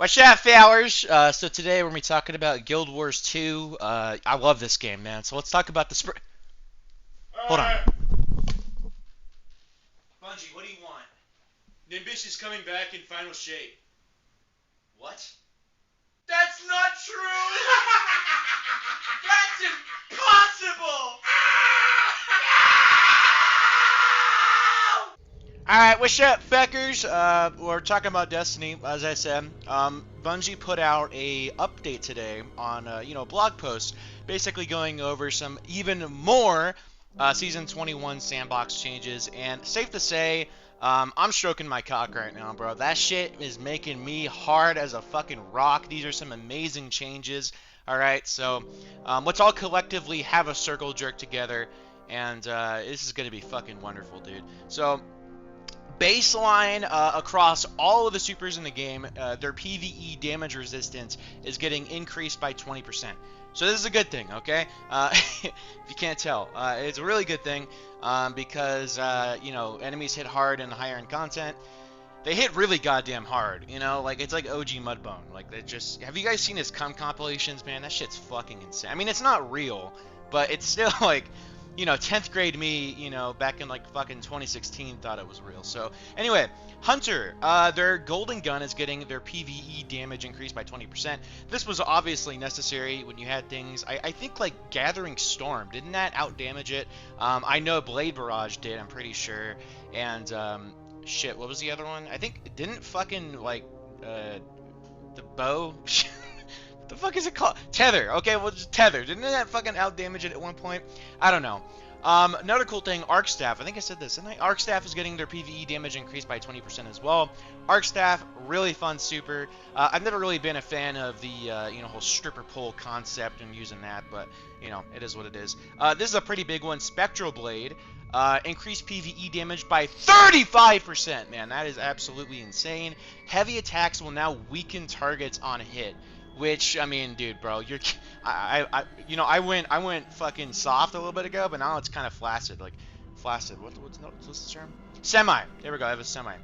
What's up, Fowers? So today we're gonna be talking about Guild Wars 2. I love this game, man. So let's talk about the Hold on. Bungie, what do you want? Nimbus is coming back in final shape. What? That's not true! That's impossible! Alright, what's up, feckers? We're talking about Destiny, as I said. Bungie put out a update today on, blog post, basically going over some even more Season 21 sandbox changes, and safe to say, I'm stroking my cock right now, bro. That shit is making me hard as a fucking rock. These are some amazing changes, alright? So, let's all collectively have a circle jerk together, and this is gonna be fucking wonderful, dude. So, baseline across all of the supers in the game, their PvE damage resistance is getting increased by 20%. So this is a good thing, okay? If you can't tell, it's a really good thing because enemies hit hard in the higher end content. They hit really goddamn hard, like it's like OG Mudbone. Like they just have you guys seen his compilations, man? That shit's fucking insane. I mean, it's not real, but it's still like 10th grade me, back in like fucking 2016 thought it was real. So anyway, Hunter, their golden gun is getting their PvE damage increased by 20%. This was obviously necessary when you had things, I think like Gathering Storm, didn't that out damage it? I know Blade Barrage did, I'm pretty sure. And shit, what was the other one? I think, didn't fucking like, the bow? The fuck is it called? Tether. Okay, well, just Tether. Didn't that fucking outdamage it at one point? I don't know. Another cool thing, Arc Staff. I think I said this, didn't I? Arc Staff is getting their PvE damage increased by 20% as well. Arc Staff, really fun super. I've never really been a fan of the whole stripper pole concept and using that, but it is what it is. This is a pretty big one, Spectral Blade. Increased PvE damage by 35%. Man, that is absolutely insane. Heavy attacks will now weaken targets on hit. Which, I mean, dude, bro, I went fucking soft a little bit ago, but now it's kind of flaccid, like, flaccid. What's the term? Semi. There we go. I have a semi.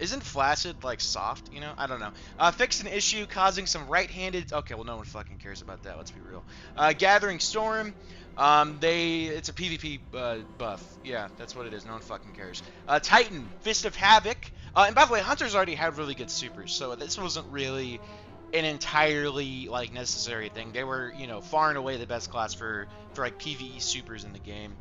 Isn't flaccid like soft? I don't know. Fixed an issue causing some right-handed. Okay, well, no one fucking cares about that. Let's be real. Gathering Storm. It's a PvP buff. Yeah, that's what it is. No one fucking cares. Titan, Fist of Havoc. And by the way, Hunters already had really good supers, so this wasn't really an entirely like necessary thing. They were, far and away the best class for like PvE supers in the game.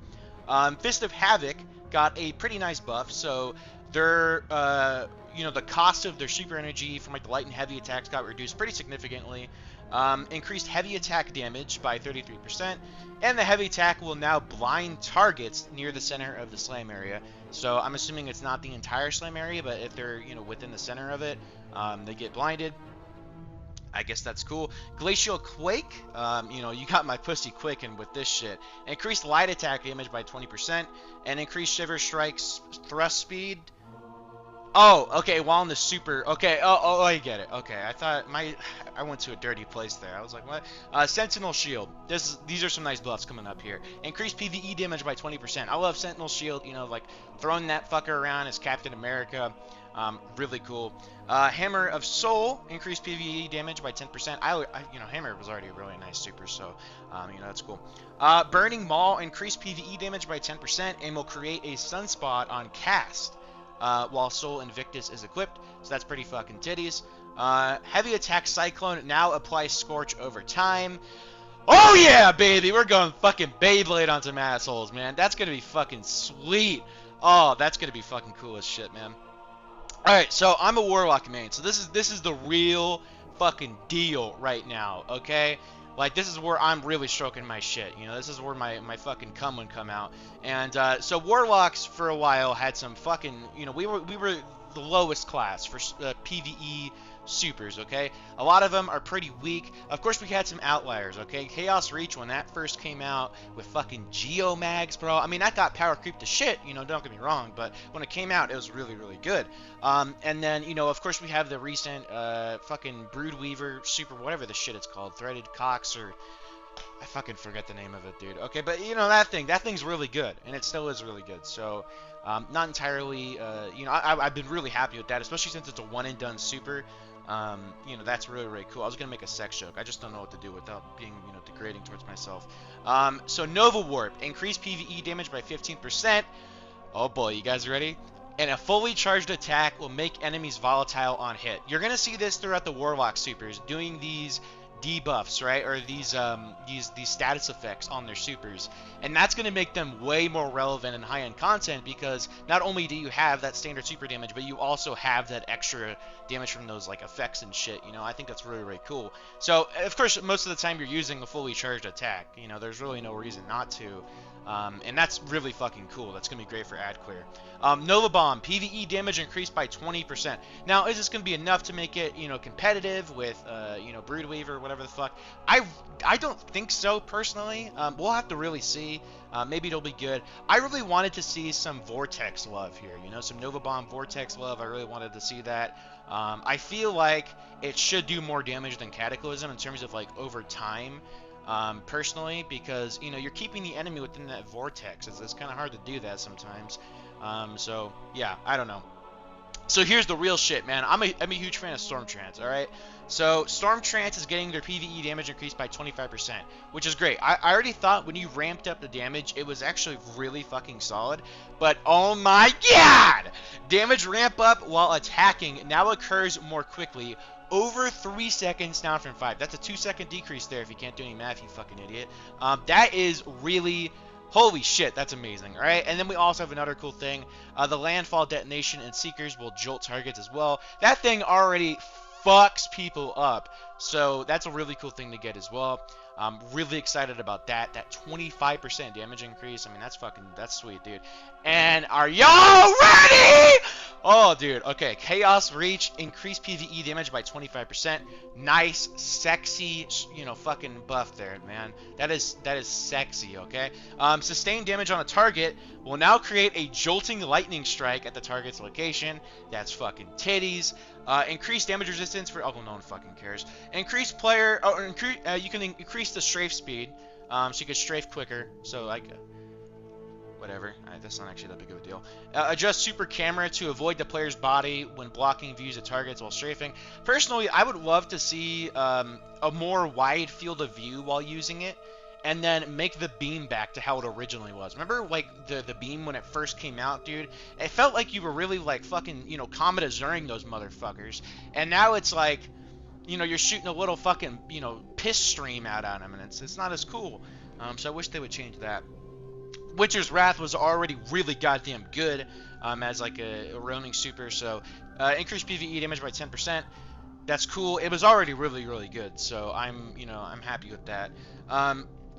Fist of Havoc got a pretty nice buff, so their the cost of their super energy from like the light and heavy attacks got reduced pretty significantly. Increased heavy attack damage by 33%, and the heavy attack will now blind targets near the center of the slam area. So I'm assuming it's not the entire slam area, but if they're within the center of it, they get blinded. I guess that's cool. Glacial Quake, you got my pussy quaking with this shit. Increased light attack damage by 20%, and increased Shiver Strike's thrust speed. Oh, okay, while in the super, okay, I get it. Okay, I went to a dirty place there. I was like, what? Sentinel Shield. These are some nice buffs coming up here. Increased PvE damage by 20%. I love Sentinel Shield, like throwing that fucker around as Captain America. Really cool. Hammer of Soul, increased PvE damage by 10%. Hammer was already a really nice super, so, that's cool. Burning Maul, increased PvE damage by 10% and will create a sunspot on cast while Soul Invictus is equipped, so that's pretty fucking titties. Heavy Attack Cyclone now applies Scorch over time. Oh yeah, baby! We're going fucking Beyblade on some assholes, man. That's gonna be fucking sweet. Oh, that's gonna be fucking cool as shit, man. Alright, so I'm a Warlock main, so this is the real fucking deal right now, okay? Like, this is where I'm really stroking my shit, this is where my fucking cum would come out. And, so Warlocks, for a while, had some fucking, we were the lowest class for PvE supers, okay? A lot of them are pretty weak. Of course, we had some outliers, okay? Chaos Reach, when that first came out with fucking Geomags, bro. I mean, that got power creep to shit, don't get me wrong, but when it came out, it was really, really good. And then, of course, we have the recent fucking Broodweaver super, whatever the shit it's called, Threaded Cox, or I fucking forget the name of it, dude. Okay, but that thing's really good, and it still is really good. So, not entirely, I've been really happy with that, especially since it's a one and done super. You know, that's really, really cool. I was gonna make a sex joke. I just don't know what to do without being, you know, degrading towards myself. So Nova Warp, increase PvE damage by 15%. Oh boy, you guys ready? And a fully charged attack will make enemies volatile on hit. You're gonna see this throughout the Warlock supers, doing these debuffs, right, or these status effects on their supers, and that's going to make them way more relevant and high-end content, because not only do you have that standard super damage, but you also have that extra damage from those like effects and shit. You know, I think that's really, really cool. So of course, most of the time you're using a fully charged attack. You know, there's really no reason not to. And that's really fucking cool. That's going to be great for ad clear. Nova Bomb, PvE damage increased by 20%. Now, is this going to be enough to make it, you know, competitive with, you know, Broodweaver, whatever the fuck? I don't think so, personally. We'll have to really see. Maybe it'll be good. I really wanted to see some Vortex love here, you know, some Nova Bomb Vortex love. I really wanted to see that. I feel like it should do more damage than Cataclysm in terms of, like, over time. Personally, because, you know, you're keeping the enemy within that vortex. It's kind of hard to do that sometimes. So yeah, I don't know. So here's the real shit, man. I'm a huge fan of Stormtrance, alright? So Stormtrance is getting their PvE damage increased by 25%, which is great. I already thought when you ramped up the damage, it was actually really fucking solid. But oh my god! Damage ramp up while attacking now occurs more quickly, over 3 seconds down from 5. That's a 2-second decrease there if you can't do any math, you fucking idiot. That is really... Holy shit, that's amazing, alright? And then we also have another cool thing. The Landfall Detonation and Seekers will jolt targets as well. That thing already fucks people up. So that's a really cool thing to get as well. I'm really excited about that. That 25% damage increase. I mean, that's sweet, dude. And are y'all ready? Oh, dude. Okay. Chaos Reach. Increased PvE damage by 25%. Nice, sexy, you know, fucking buff there, man. That is sexy, okay? Sustained damage on a target will now create a jolting lightning strike at the target's location. That's fucking titties. Increased damage resistance for... Oh, no one fucking cares. Increased player... Oh, you can increase the strafe speed. So you can strafe quicker. So, like... Whatever. That's not actually that big of a deal. Adjust super camera to avoid the player's body when blocking views of targets while strafing. Personally, I would love to see a more wide field of view while using it, and then make the beam back to how it originally was. Remember, like, the beam when it first came out, dude? It felt like you were really, like, fucking, you know, Comet Azuring those motherfuckers. And now it's like, you know, you're shooting a little fucking, you know, piss stream out on them, and it's not as cool. So I wish they would change that. Witcher's Wrath was already really goddamn good as like a roaming super, so increased PvE damage by 10%. That's cool. It was already really, really good, so I'm happy with that.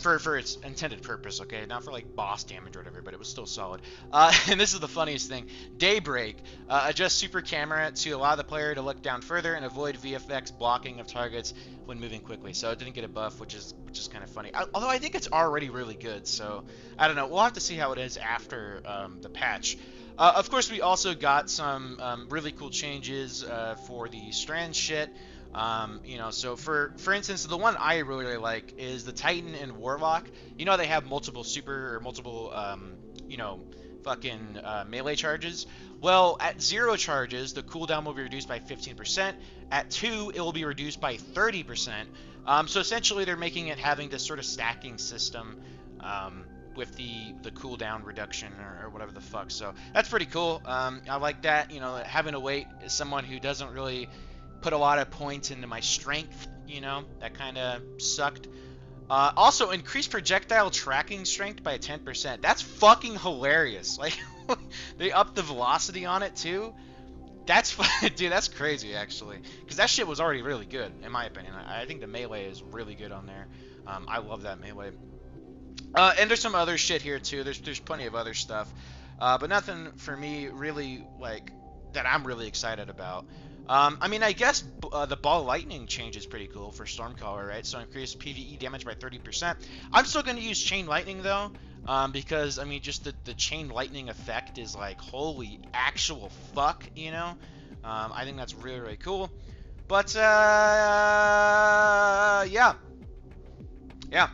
For its intended purpose, okay? Not for like boss damage or whatever, but it was still solid. And this is the funniest thing. Daybreak. Adjust super camera to allow the player to look down further and avoid VFX blocking of targets when moving quickly. So it didn't get a buff, which is kind of funny. Although I think it's already really good, so I don't know. We'll have to see how it is after the patch. Of course, we also got some really cool changes for the Strand shit. You know, so for instance, the one I really like is the Titan and Warlock. You know, they have multiple super or multiple, you know, fucking melee charges. Well, at 0 charges, the cooldown will be reduced by 15%. At 2, it will be reduced by 30%. So essentially, they're making it having this sort of stacking system with the cooldown reduction or whatever the fuck. So that's pretty cool. I like that. You know, having to wait as someone who doesn't really put a lot of points into my strength, you know, that kind of sucked. Also, increased projectile tracking strength by 10%. That's fucking hilarious. Like, they upped the velocity on it, too. That's, dude, that's crazy, actually. Because that shit was already really good, in my opinion. I think the melee is really good on there. I love that melee. And there's some other shit here, too. There's plenty of other stuff. But nothing for me really, like, that I'm really excited about. I mean, I guess the Ball Lightning change is pretty cool for Stormcaller, right? So increase PvE damage by 30%. I'm still going to use Chain Lightning, though, because, I mean, just the Chain Lightning effect is like, holy actual fuck, you know? I think that's really, really cool. But, yeah. Yeah.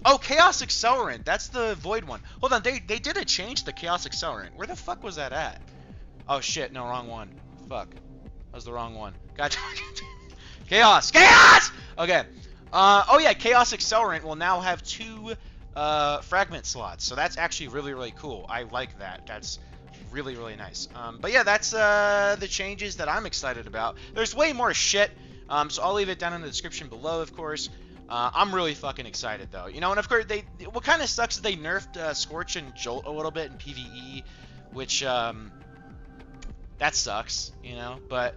Oh, Chaos Accelerant. That's the Void one. Hold on, they did a change to Chaos Accelerant. Where the fuck was that at? Oh, shit, no, wrong one. Fuck. That was the wrong one. God, Chaos! Chaos! Okay. Oh yeah, Chaos Accelerant will now have 2 fragment slots, so that's actually really, really cool. I like that. That's really, really nice. But yeah, that's the changes that I'm excited about. There's way more shit, so I'll leave it down in the description below, of course. I'm really fucking excited, though. You know, and of course, what kind of sucks is they nerfed Scorch and Jolt a little bit in PvE, which, that sucks, you know, but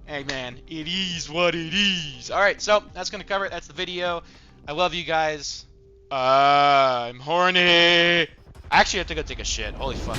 hey, man, it is what it is. Alright, so that's going to cover it. That's the video. I love you guys. I'm horny. I actually have to go take a shit. Holy fuck.